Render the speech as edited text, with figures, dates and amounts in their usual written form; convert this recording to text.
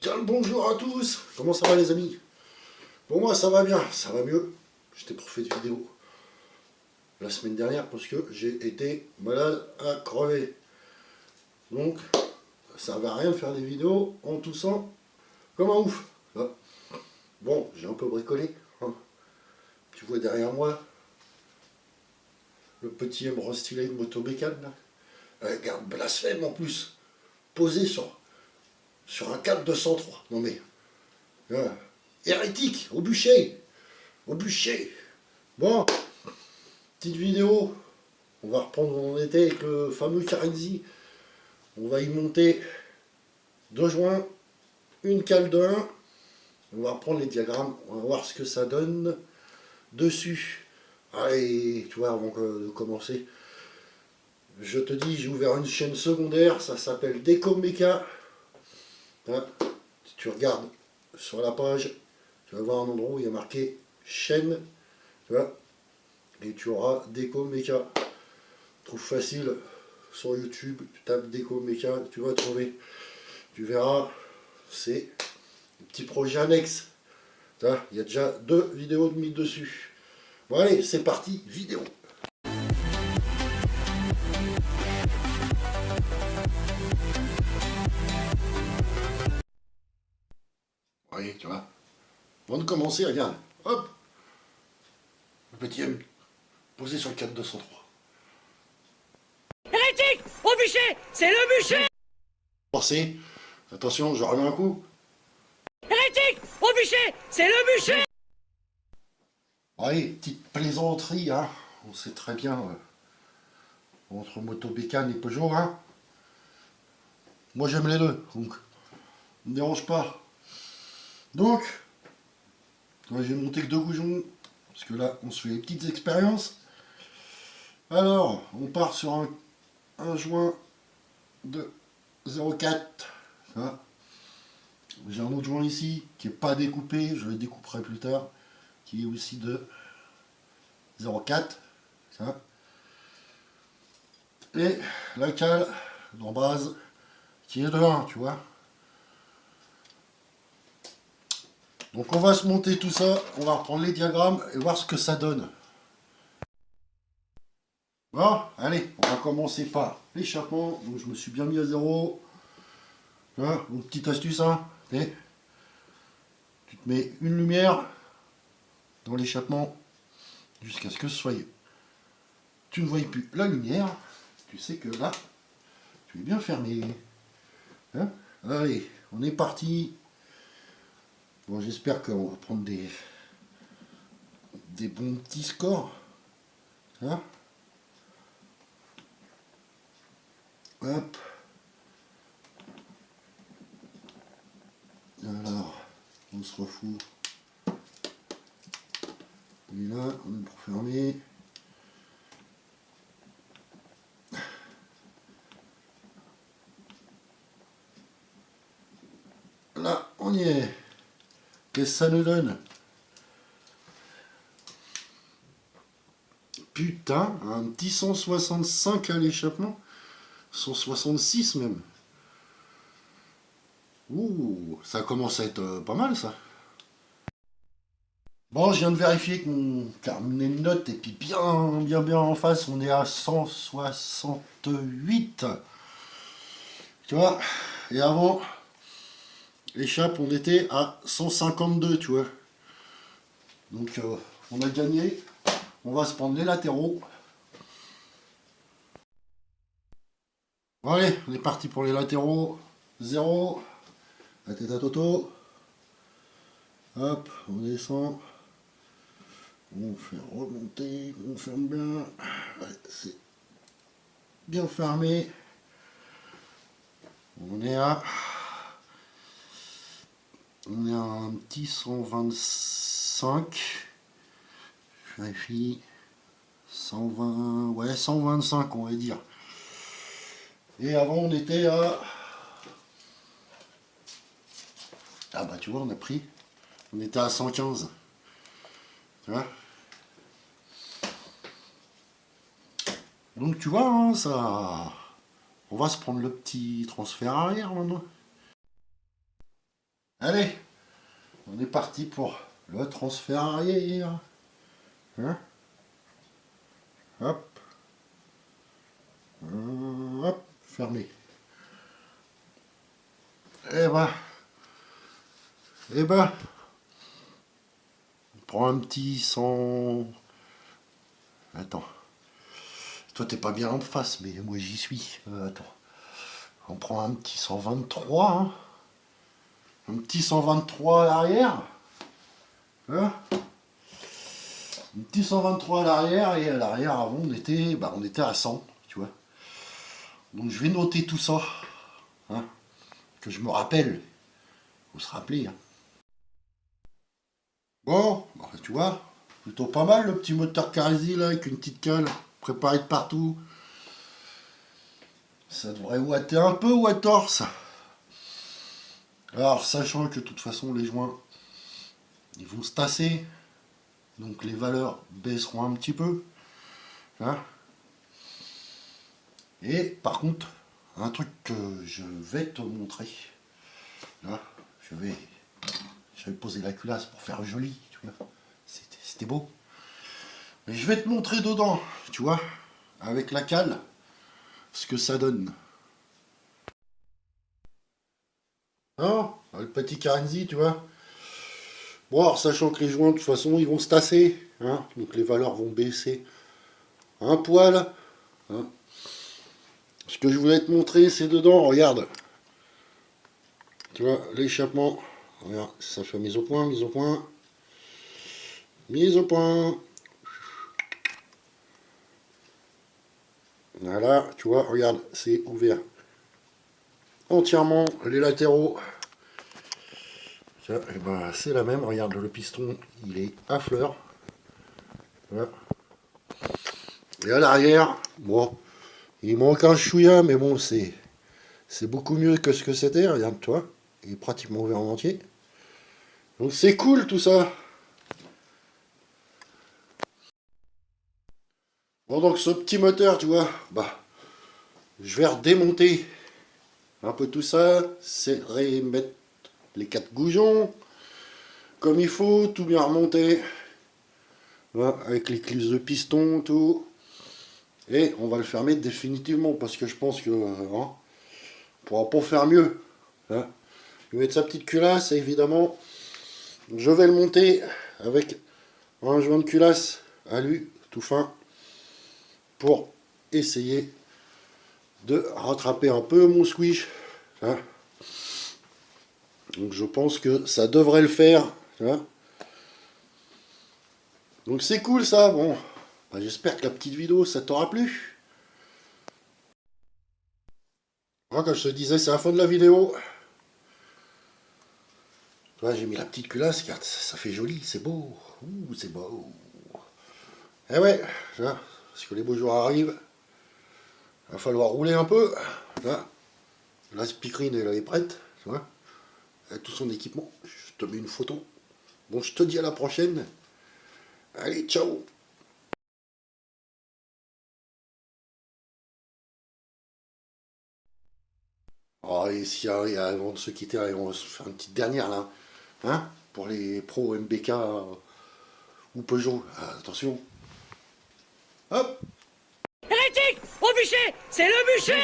Bien le bonjour à tous. Comment ça va les amis? Pour moi ça va bien, ça va mieux. J'étais pour faire de vidéo la semaine dernière parce que j'ai été malade à crever. Donc ça va rien de faire des vidéos en toussant comme un ouf. Là. Bon, j'ai un peu bricolé. Hein. Tu vois derrière moi le petit M restylé de motobécane là. Regarde, blasphème en plus. Posé sur un 4-203. Non mais. Hérétique, au bûcher. Au bûcher. Bon, petite vidéo. On va reprendre où on était avec le fameux Carenzi. On va y monter 2 joints, une cale de 1. On va reprendre les diagrammes. On va voir ce que ça donne dessus. Allez, tu vois, avant de commencer, je te dis, j'ai ouvert une chaîne secondaire. Ça s'appelle Déco Méca. Hein, si tu regardes sur la page, tu vas voir un endroit où il y a marqué chaîne. Tu vois, et tu auras Déco Méca. Trouve facile sur YouTube, tu tapes Déco Méca, tu vas trouver. Tu verras, c'est un petit projet annexe. Il y a déjà 2 vidéos de mise dessus. Bon allez, c'est parti, vidéo. Oui, tu vois. Avant de commencer, regarde. Hop. Le petit M posé sur le 4-203. Hérétique! Au bûcher! C'est le bûcher! Forcé. Attention, je remets un coup. Hérétique! Au bûcher! C'est le bûcher! Oui, petite plaisanterie, hein. On sait très bien entre motobécane et Peugeot, hein. Moi j'aime les deux, donc ne me dérange pas. Donc, j'ai monté que 2 goujons, parce que là on se fait des petites expériences. Alors, on part sur un joint de 0,4. J'ai un autre joint ici qui n'est pas découpé, je le découperai plus tard, qui est aussi de 0,4. Ça. Et la cale en base qui est de 1, tu vois. Donc on va se monter tout ça, on va reprendre les diagrammes et voir ce que ça donne. Bon, allez, on va commencer par l'échappement. Donc je me suis bien mis à 0. Voilà, une petite astuce, hein. Et tu te mets une lumière dans l'échappement jusqu'à ce que ce soit. Tu ne voyais plus la lumière. Tu sais que là, tu es bien fermé. Hein, allez, on est parti. Bon, j'espère qu'on va prendre des bons petits scores. Hein. Hop. Alors, on se refout. Et là, on est pour fermer. Là, on y est. Qu'est-ce que ça nous donne? Putain, un petit 165 à l'échappement. 166 même. Ouh, ça commence à être pas mal ça. Bon, je viens de vérifier que mon carnet de notes et puis bien en face, on est à 168. Tu vois, et avant, l'échappe, on était à 152, tu vois. Donc, on a gagné. On va se prendre les latéraux. Bon, allez, on est parti pour les latéraux. 0. La tête à Toto. Hop, on descend. On fait remonter, on ferme bien. Ouais, c'est bien fermé. On est à un petit 125. Je vérifie. 120. Ouais, 125 on va dire. Et avant on était à. Ah bah tu vois, on a pris. On était à 115. Tu vois. Donc tu vois, hein, ça. On va se prendre le petit transfert arrière maintenant. Allez, on est parti pour le transfert arrière. Hein? Hop. Hop, fermé. Eh ben, on prend un petit 100... Attends. Toi, t'es pas bien en face, mais moi, j'y suis. Attends. On prend un petit 123, hein. Un petit 123 à l'arrière. Hein? Un petit 123 à l'arrière, et à l'arrière, avant, on était à 100, tu vois. Donc, je vais noter tout ça. Hein, que je me rappelle. Faut se rappeler, hein. Bon, bah, tu vois, plutôt pas mal le petit moteur Carisi là, avec une petite cale préparée de partout. Ça devrait ouater un peu ou à torse. Alors, sachant que de toute façon, les joints, ils vont se tasser. Donc les valeurs baisseront un petit peu. Hein. Et par contre, un truc que je vais te montrer. Là, j'avais posé la culasse pour faire joli, tu vois. C'était beau. Mais je vais te montrer dedans, tu vois, avec la cale, ce que ça donne. Non, le petit Carenzi, tu vois. Bon, alors, sachant que les joints, de toute façon, ils vont se tasser, hein, donc les valeurs vont baisser un poil. Hein. Ce que je voulais te montrer, c'est dedans, regarde. Tu vois, l'échappement, regarde, ça fait mise au point, mise au point. Mise au point. Voilà, tu vois, regarde, c'est ouvert entièrement, les latéraux. Tiens, et ben, c'est la même, regarde, le piston, il est à fleur. Voilà. Et à l'arrière, bon, il manque un chouïa, mais bon, c'est beaucoup mieux que ce que c'était, regarde, toi. Il est pratiquement ouvert en entier. Donc c'est cool tout ça. Bon, donc ce petit moteur, tu vois, bah, je vais redémonter un peu tout ça, c'est remettre les 4 goujons comme il faut, tout bien remonter. Voilà, avec les clips de piston, tout. Et on va le fermer définitivement parce que je pense que on pourra pas faire mieux. Hein. Je vais mettre sa petite culasse et évidemment je vais le monter avec un joint de culasse alu tout fin pour essayer de rattraper un peu mon squish. Hein. Donc je pense que ça devrait le faire. Hein. Donc c'est cool ça. Bon, bah, j'espère que la petite vidéo ça t'aura plu. Voilà, comme je te disais, c'est la fin de la vidéo. J'ai mis la petite culasse, regarde, ça fait joli, c'est beau. Ouh, c'est beau. Eh ouais, là, parce que les beaux jours arrivent, il va falloir rouler un peu. Là, la speakerine, elle est prête, tu vois, avec tout son équipement. Je te mets une photo. Bon, je te dis à la prochaine. Allez, ciao. Oh, et si, avant de se quitter, allez, on va se faire une petite dernière là. Hein, pour les pros MBK ou Peugeot. Ah, attention. Hop. Hérétique! Au bûcher! C'est le bûcher!